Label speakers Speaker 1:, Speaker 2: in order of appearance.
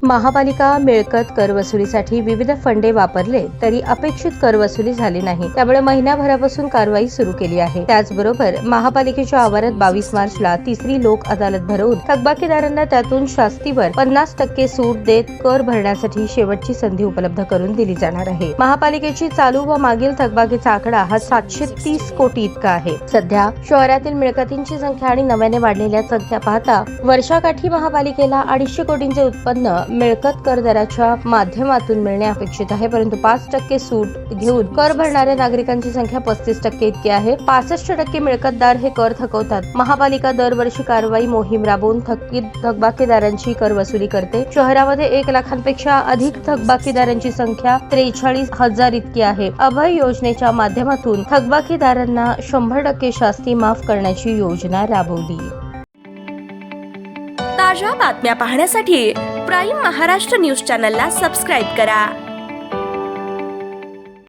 Speaker 1: महापालिका मिळकत कर वसुलीसाठी विविध फंडे वापरले तरी अपेक्षित कर वसुली झाली नाही, त्यामुळे महिन्याभरापासून कारवाई सुरू केली आहे। त्याचबरोबर महापालिकेच्या आवारात 22 मार्चला तिसरी लोक अदालत भरवून थकबाकीदारांना त्यातून शास्तीवर 50% सूट देत कर भरण्यासाठी शेवटची संधी उपलब्ध करून दिली जाणार आहे। महापालिकेची चालू व मागील थकबाकीचा आकडा हा 730 कोटी इतका आहे। सध्या शहरातील मिळकतींची संख्या आणि नव्याने वाढलेल्या संख्या पाहता वर्षाकाठी महापालिकेला 250 कोटींचे उत्पन्न मिळकत कर दराच्या माध्यमातून मिळणे अपेक्षित आहे, परंतु 5% सूट घेऊन कर भरणाऱ्या नागरिकांची संख्या 35% इतकी आहे। 65% मिळकतदार हे कर थकवतात। महापालिका दरवर्षी कारवाई मोहीम राबवून थकबाकीदारांची कर वसुली करते। शहरामध्ये 1 लाखांपेक्षा अधिक थकबाकीदारांची संख्या 43,000 इतकी आहे। अभय योजनेच्या माध्यमातून थकबाकीदारांना 100% शास्ती माफ करण्याची योजना राबवली।
Speaker 2: ताज्या बातम्या पाहण्यासाठी प्राईम महाराष्ट्र न्यूज चॅनलला सबस्क्राईब करा।